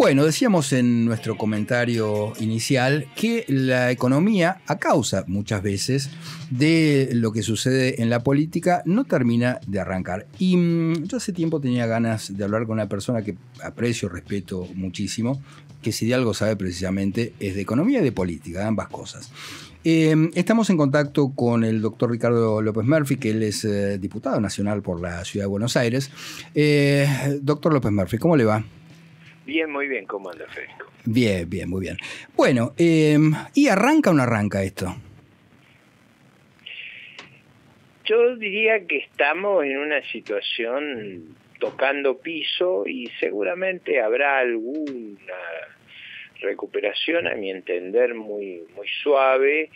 Bueno, decíamos en nuestro comentario inicial que la economía, a causa muchas veces de lo que sucede en la política, no termina de arrancar. Y yo hace tiempo tenía ganas de hablar con una persona que aprecio, respeto muchísimo, que si de algo sabe precisamente es de economía y de política, ambas cosas. Estamos en contacto con el doctor Ricardo López Murphy, que él es diputado nacional por la Ciudad de Buenos Aires. Doctor López Murphy, ¿cómo le va? Bien, muy bien. ¿Cómo anda, Federico? Bien, bien, muy bien. Bueno, ¿y arranca o no arranca esto? Yo diría que estamos en una situación tocando piso y seguramente habrá alguna recuperación, a mi entender, muy suave,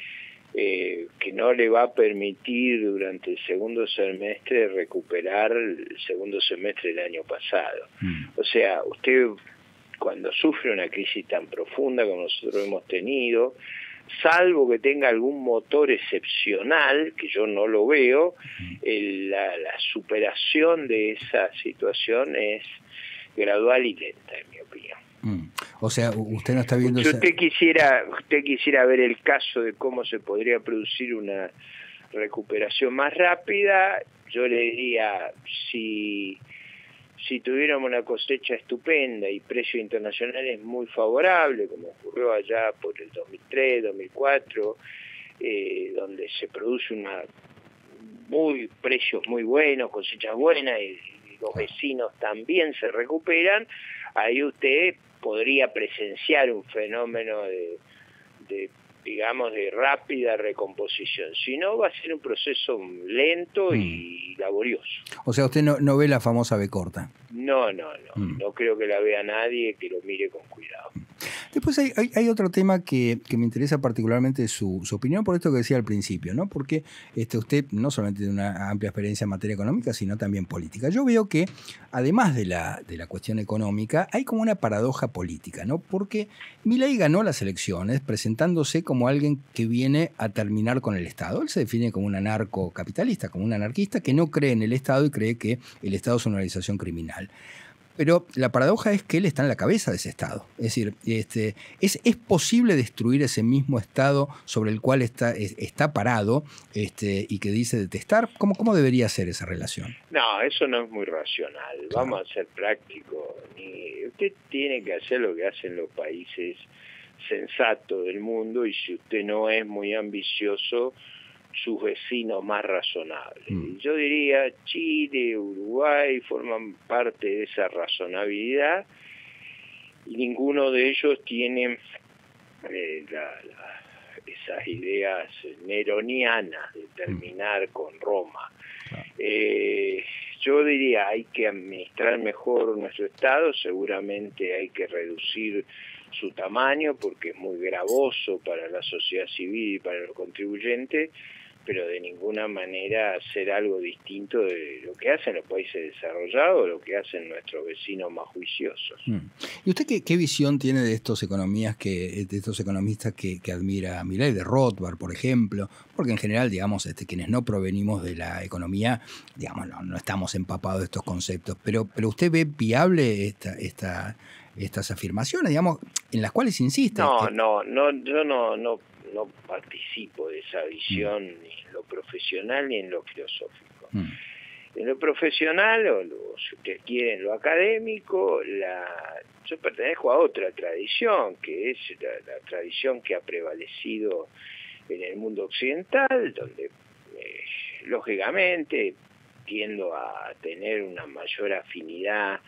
que no le va a permitir durante el segundo semestre recuperar el segundo semestre del año pasado. O sea, usted cuando sufre una crisis tan profunda como nosotros hemos tenido, salvo que tenga algún motor excepcional, que yo no lo veo, la superación de esa situación es gradual y lenta, en mi opinión. O sea, usted no está viendo... Si usted quisiera ver el caso de cómo se podría producir una recuperación más rápida, yo le diría, si tuviéramos una cosecha estupenda y precios internacionales muy favorables, como ocurrió allá por el 2003, 2004, donde se produce precios muy buenos, cosechas buenas, y los vecinos también se recuperan, ahí usted podría presenciar un fenómeno de rápida recomposición. Si no, va a ser un proceso lento y laborioso. O sea, usted no ve la famosa B corta. No creo que la vea nadie, que lo mire con cuidado. Después hay otro tema que me interesa particularmente su opinión por esto que decía al principio, ¿no? Porque usted no solamente tiene una amplia experiencia en materia económica, sino también política. Yo veo que, además de la cuestión económica, hay como una paradoja política, ¿no? Porque Milei ganó las elecciones presentándose como alguien que viene a terminar con el Estado. Él se define como un anarcocapitalista, como un anarquista que no cree en el Estado y cree que el Estado es una organización criminal. Pero la paradoja es que él está en la cabeza de ese Estado. Es decir, ¿es posible destruir ese mismo Estado sobre el cual está parado y que dice detestar? ¿Cómo debería ser esa relación? No, eso no es muy racional. Claro. Vamos a ser prácticos. Usted tiene que hacer lo que hacen los países sensatos del mundo, y si usted no es muy ambicioso, sus vecinos más razonables. Yo diría Chile, Uruguay forman parte de esa razonabilidad y ninguno de ellos tiene esas ideas neronianas de terminar con Roma. Yo diría hay que administrar mejor nuestro Estado, seguramente hay que reducir su tamaño porque es muy gravoso para la sociedad civil y para los contribuyentes, pero de ninguna manera hacer algo distinto de lo que hacen los países desarrollados o lo que hacen nuestros vecinos más juiciosos. ¿Y usted qué visión tiene de estos economistas que admira Milei, de Rothbard, por ejemplo? Porque en general, digamos, quienes no provenimos de la economía, digamos, no estamos empapados de estos conceptos, pero ¿usted ve viable estas afirmaciones, digamos, en las cuales insiste? Yo no participo de esa visión ni en lo profesional ni en lo filosófico. En lo profesional, si ustedes quieren, lo académico, yo pertenezco a otra tradición, que es la tradición que ha prevalecido en el mundo occidental, donde lógicamente tiendo a tener una mayor afinidad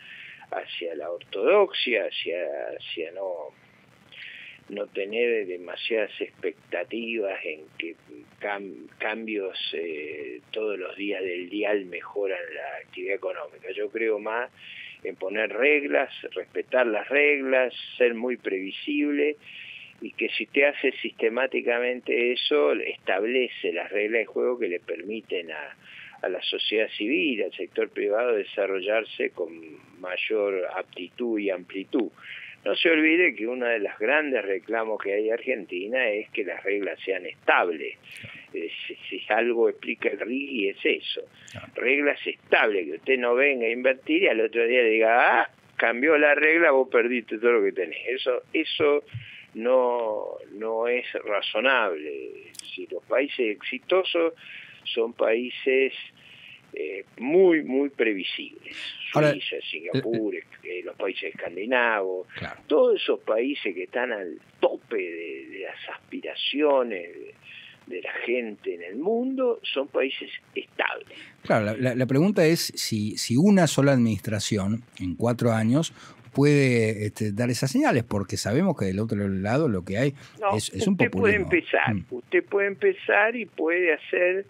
hacia la ortodoxia, hacia no tener demasiadas expectativas en que cambios todos los días del dial mejoran la actividad económica. Yo creo más en poner reglas, respetar las reglas, ser muy previsible, y que si usted hace sistemáticamente eso, establece las reglas de juego que le permiten a la sociedad civil, al sector privado, desarrollarse con mayor aptitud y amplitud. No se olvide que uno de los grandes reclamos que hay en Argentina es que las reglas sean estables. Si algo explica el RIGI es eso. Reglas estables, que usted no venga a invertir y al otro día diga, cambió la regla, vos perdiste todo lo que tenés. Eso no es razonable. Si los países exitosos son países muy, muy previsibles. Ahora, Suiza, Singapur, los países escandinavos, claro. Todos esos países que están al tope de las aspiraciones de la gente en el mundo, son países estables. Claro, la pregunta es si una sola administración en 4 años puede dar esas señales, porque sabemos que del otro lado lo que hay es un populismo. Usted puede empezar y puede hacer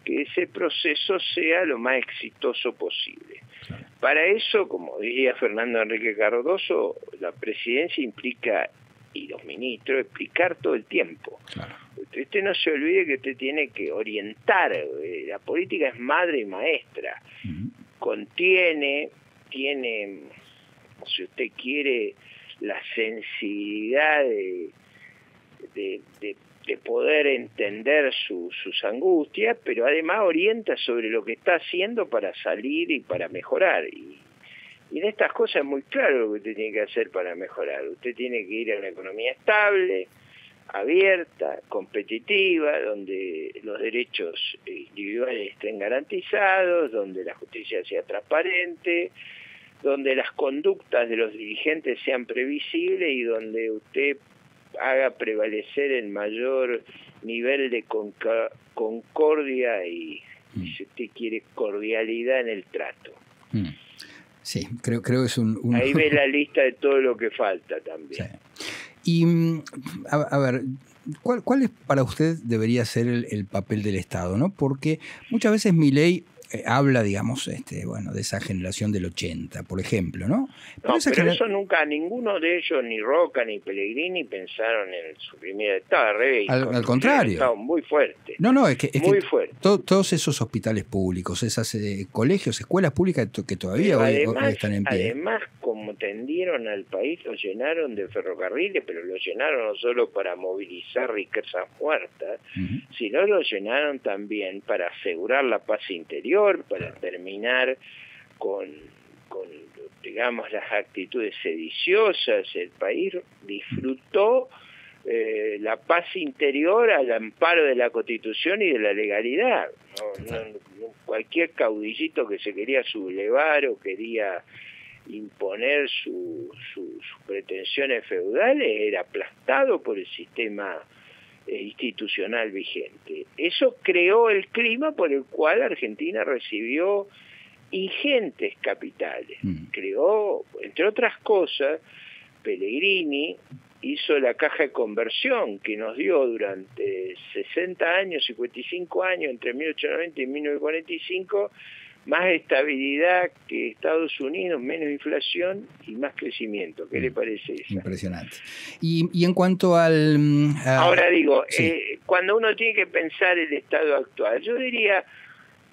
que ese proceso sea lo más exitoso posible. Claro. Para eso, como diría Fernando Enrique Cardoso, la presidencia implica, y los ministros, explicar todo el tiempo. Claro. Usted no se olvide que usted tiene que orientar. La política es madre y maestra. Contiene, tiene, si usted quiere, la sensibilidad de poder entender sus angustias, pero además orienta sobre lo que está haciendo para salir y para mejorar. Y en estas cosas es muy claro lo que usted tiene que hacer para mejorar. Usted tiene que ir a una economía estable, abierta, competitiva, donde los derechos individuales estén garantizados, donde la justicia sea transparente, donde las conductas de los dirigentes sean previsibles y donde usted haga prevalecer el mayor nivel de concordia y, si usted quiere, cordialidad en el trato. Sí, creo que es un... Ahí ve la lista de todo lo que falta también. Sí. Y, a ver, ¿cuál es para usted debería ser el papel del Estado, ¿no? Porque muchas veces Milei habla, digamos, de esa generación del 80, por ejemplo, ¿no? Pero eso nunca, ninguno de ellos, ni Roca ni Pellegrini, pensaron en su primera etapa. Al contrario. Estado muy fuerte. No, es que fuerte. Todos esos hospitales públicos, esos colegios, escuelas públicas que todavía hoy están en pie. Además, como tendieron al país, lo llenaron de ferrocarriles, pero lo llenaron no solo para movilizar riquezas muertas, sino lo llenaron también para asegurar la paz interior, para terminar con digamos, las actitudes sediciosas. El país disfrutó la paz interior al amparo de la Constitución y de la legalidad. Cualquier caudillito que se quería sublevar o quería imponer sus pretensiones feudales era aplastado por el sistema institucional vigente. Eso creó el clima por el cual Argentina recibió ingentes capitales. Creó, entre otras cosas, Pellegrini hizo la caja de conversión que nos dio durante 60 años, 55 años, entre 1890 y 1945, más estabilidad que Estados Unidos, menos inflación y más crecimiento. ¿Qué le parece eso? Impresionante. Y en cuanto al... Ahora digo, sí, cuando uno tiene que pensar el estado actual, yo diría,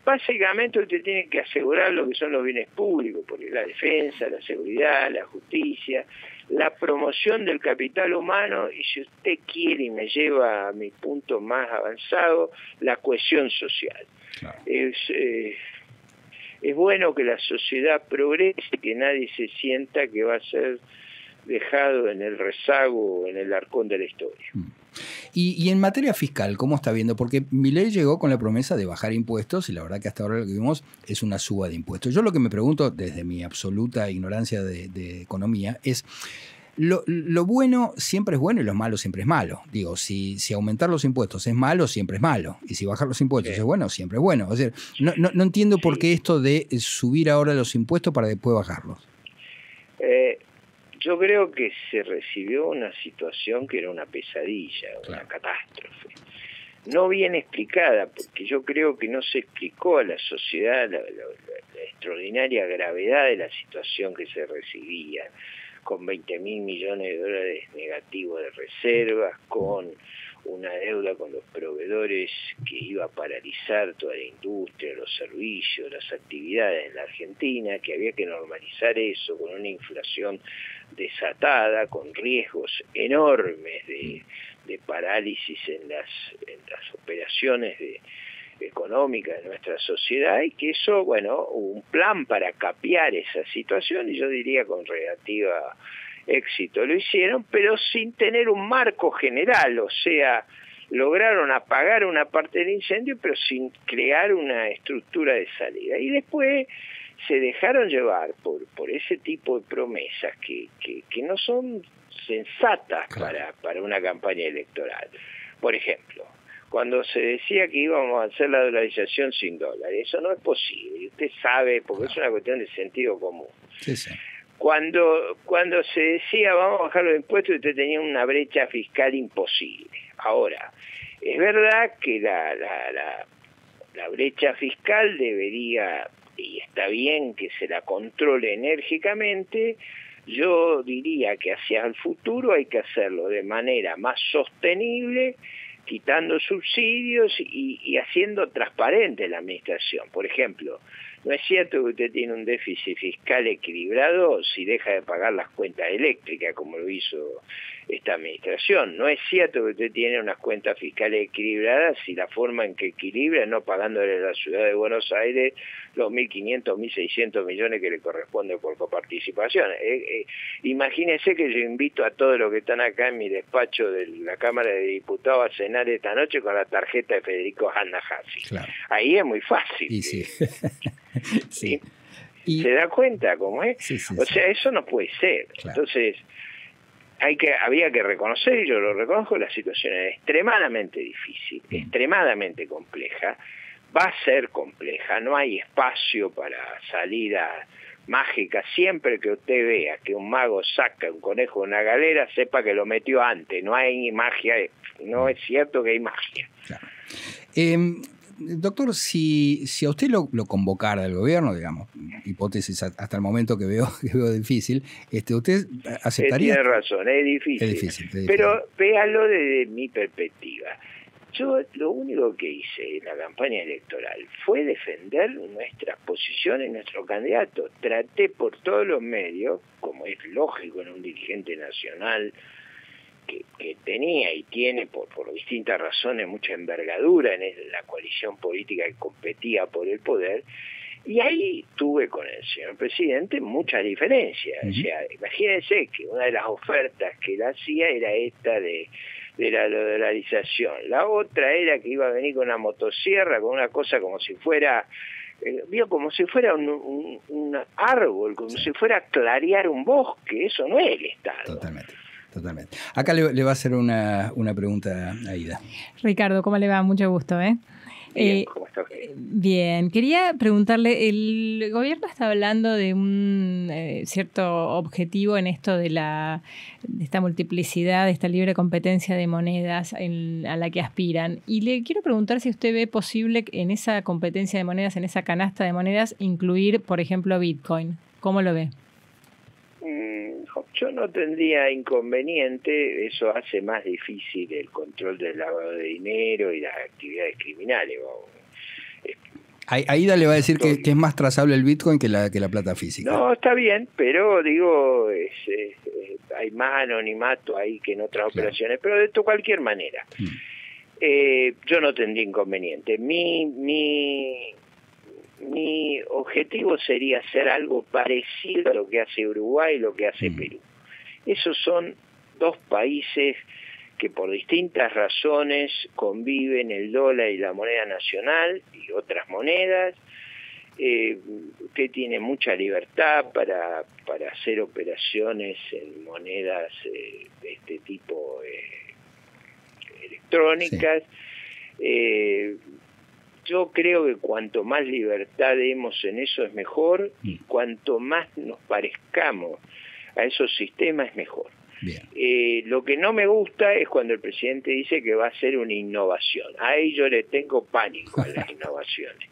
básicamente usted tiene que asegurar lo que son los bienes públicos, porque la defensa, la seguridad, la justicia, la promoción del capital humano y, si usted quiere y me lleva a mi punto más avanzado, la cohesión social. Claro. Es bueno que la sociedad progrese, que nadie se sienta que va a ser dejado en el rezago o en el arcón de la historia. Y en materia fiscal, ¿cómo está viendo? Porque Milei llegó con la promesa de bajar impuestos y la verdad que hasta ahora lo que vimos es una suba de impuestos. Yo lo que me pregunto, desde mi absoluta ignorancia de economía, es... Lo bueno siempre es bueno y lo malo siempre es malo. Digo, si aumentar los impuestos es malo, siempre es malo. Y si bajar los impuestos es bueno, siempre es bueno. O sea, no entiendo por qué esto de subir ahora los impuestos para después bajarlos. Yo creo que se recibió una situación que era una pesadilla, una catástrofe. No bien explicada, porque yo creo que no se explicó a la sociedad la extraordinaria gravedad de la situación que se recibía, con 20.000 millones de dólares negativos de reservas, con una deuda con los proveedores que iba a paralizar toda la industria, los servicios, las actividades en la Argentina, que había que normalizar eso con una inflación desatada, con riesgos enormes de parálisis en las operaciones económica de nuestra sociedad, y que eso, bueno, un plan para capear esa situación, y yo diría con relativa éxito lo hicieron, pero sin tener un marco general, o sea, lograron apagar una parte del incendio, pero sin crear una estructura de salida. Y después se dejaron llevar por ese tipo de promesas que no son sensatas para una campaña electoral. Por ejemplo, cuando se decía que íbamos a hacer la dolarización sin dólares, eso no es posible, usted sabe, porque es una cuestión de sentido común. Sí, sí. Cuando se decía vamos a bajar los impuestos, usted tenía una brecha fiscal imposible. Ahora, es verdad que la brecha fiscal debería, y está bien que se la controle enérgicamente. Yo diría que hacia el futuro hay que hacerlo de manera más sostenible, quitando subsidios y haciendo transparente la administración. Por ejemplo, no es cierto que usted tiene un déficit fiscal equilibrado si deja de pagar las cuentas eléctricas, como lo hizo esta administración. No es cierto que usted tiene unas cuentas fiscales equilibradas si la forma en que equilibra es no pagándole a la ciudad de Buenos Aires los 1.500, 1.600 millones que le corresponden por coparticipación. Imagínense que yo invito a todos los que están acá en mi despacho de la Cámara de Diputados a cenar esta noche con la tarjeta de Federico Handahasi. Claro. Ahí es muy fácil. Y sí. Sí. ¿Se da cuenta cómo es? Sí, sí, o sea, eso no puede ser. Claro. Entonces, había que reconocer, y yo lo reconozco, la situación es extremadamente difícil, extremadamente compleja, va a ser compleja, no hay espacio para salidas mágicas. Siempre que usted vea que un mago saca un conejo de una galera, sepa que lo metió antes, no hay magia, no es cierto que hay magia. Claro. Doctor, si a usted lo convocara el gobierno, digamos, hipótesis hasta el momento que veo difícil, ¿usted aceptaría? Tiene razón, es difícil. Pero véalo desde mi perspectiva. Yo lo único que hice en la campaña electoral fue defender nuestras posiciones, nuestro candidato. Traté por todos los medios, como es lógico en un dirigente nacional, que tenía y tiene por distintas razones mucha envergadura en la coalición política que competía por el poder, y ahí tuve con el señor presidente muchas diferencias. O sea, imagínense que una de las ofertas que él hacía era esta de la dolarización. La otra era que iba a venir con una motosierra, con una cosa como si fuera como si fuera un árbol, como si fuera clarear un bosque. Eso no es el Estado. Totalmente. Acá le va a hacer una pregunta a Aida. Ricardo, ¿cómo le va? Mucho gusto, ¿eh? Bien, ¿cómo está usted? Bien, quería preguntarle, el gobierno está hablando de un cierto objetivo en esto de esta multiplicidad, de esta libre competencia de monedas a la que aspiran. Y le quiero preguntar si usted ve posible en esa competencia de monedas, en esa canasta de monedas, incluir, por ejemplo, Bitcoin. ¿Cómo lo ve? Yo no tendría inconveniente, eso hace más difícil el control del lavado de dinero y las actividades criminales. Aida le va a decir que es más trazable el Bitcoin que la plata física. No, está bien, pero digo, hay más anonimato ahí que en otras operaciones, pero de cualquier manera. Yo no tendría inconveniente. Mi objetivo sería hacer algo parecido a lo que hace Uruguay y lo que hace Perú. Esos son dos países que por distintas razones conviven el dólar y la moneda nacional y otras monedas. Usted tiene mucha libertad para hacer operaciones en monedas de este tipo electrónicas. Sí. Yo creo que cuanto más libertad demos en eso es mejor, y cuanto más nos parezcamos a esos sistemas es mejor. Lo que no me gusta es cuando el presidente dice que va a ser una innovación. Ahí yo le tengo pánico a las innovaciones.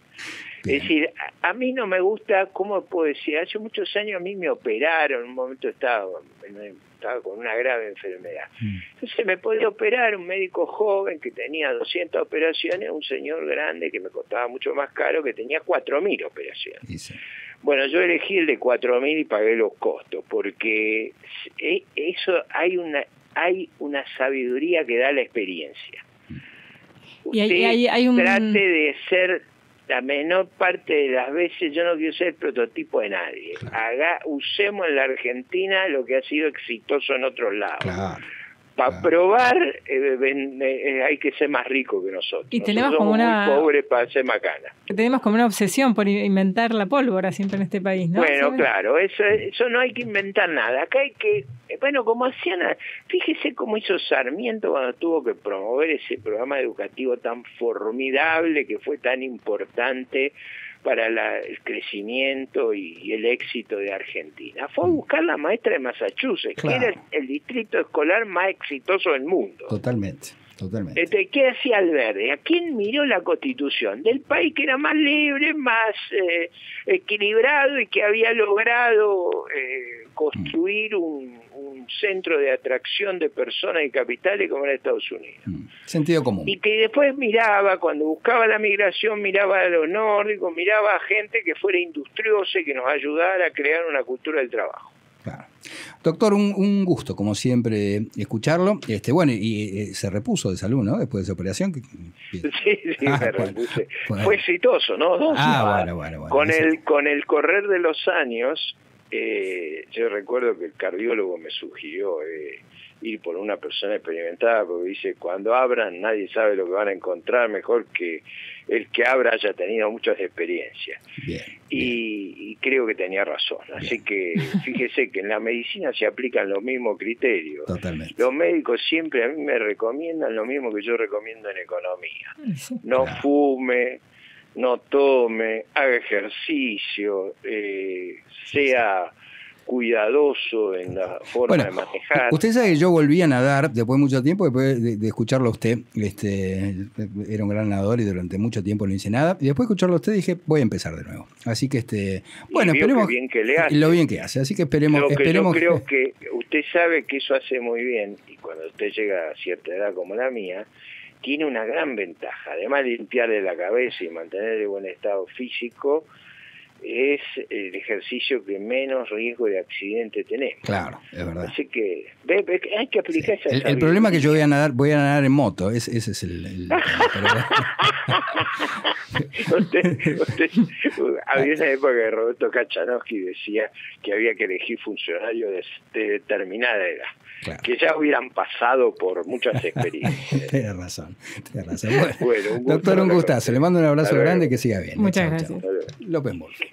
Es decir, a mí no me gusta, ¿cómo puedo decir? Hace muchos años a mí me operaron, en un momento estaba con una grave enfermedad. Entonces me podía operar un médico joven que tenía 200 operaciones, un señor grande que me costaba mucho más caro que tenía 4.000 operaciones. Sí. Bueno, yo elegí el de 4.000 y pagué los costos, porque eso hay una sabiduría que da la experiencia. Usted hay un... trate de ser, la menor parte de las veces, yo no quiero ser el prototipo de nadie. Usemos en la Argentina lo que ha sido exitoso en otros lados. Claro. Para probar hay que ser más rico que nosotros. Y tenemos nosotros como somos muy pobres para ser macana. Tenemos como una obsesión por inventar la pólvora siempre en este país, ¿no? Bueno, ¿sí? Claro, eso no hay que inventar nada. Acá hay que, bueno, como hacían, fíjese cómo hizo Sarmiento cuando tuvo que promover ese programa educativo tan formidable que fue tan importante para el crecimiento y el éxito de Argentina. Fue a buscar la maestra de Massachusetts, Claro. que era el distrito escolar más exitoso del mundo. Totalmente. ¿Qué hacía Alberdi? ¿A quién miró la Constitución? Del país que era más libre, más equilibrado y que había logrado construir un centro de atracción de personas y capitales como era Estados Unidos. Sentido común. Y que después miraba, cuando buscaba la migración, miraba a los nórdicos, miraba a gente que fuera industriosa y que nos ayudara a crear una cultura del trabajo. Claro. Doctor, un gusto, como siempre, escucharlo. Bueno, y se repuso de salud, ¿no? Después de esa operación. Sí, me repuse. Bueno. Fue exitoso, ¿no? Bueno. Con el correr de los años, yo recuerdo que el cardiólogo me sugirió ir por una persona experimentada, porque dice, cuando abran nadie sabe lo que van a encontrar, mejor que el que abra haya tenido muchas experiencias. Bien. Y creo que tenía razón. Así que fíjese que en la medicina se aplican los mismos criterios. Totalmente. Los médicos siempre a mí me recomiendan lo mismo que yo recomiendo en economía. Sí. No fume, no tome, haga ejercicio, sea cuidadoso en la forma de manejar. Usted sabe que yo volví a nadar después de mucho tiempo, después de escucharlo a usted, era un gran nadador y durante mucho tiempo no hice nada, y después de escucharlo a usted dije, voy a empezar de nuevo. Así que, bueno, esperemos bien que le hace. lo bien que hace, así que esperemos. Yo creo que usted sabe que eso hace muy bien, y cuando usted llega a cierta edad como la mía, tiene una gran ventaja, además de limpiarle la cabeza y mantener el buen estado físico, es el ejercicio que menos riesgo de accidente tenemos. Claro, es verdad. Así que hay que aplicar esa el problema es que yo voy a nadar en moto, ese es el había una época que Roberto Kachanowski decía que había que elegir funcionarios de determinada edad. Claro. Que ya hubieran pasado por muchas experiencias. Tienes razón. Bueno, doctor, un gustazo. Le mando un abrazo grande, que siga bien. Muchas gracias. López Murphy.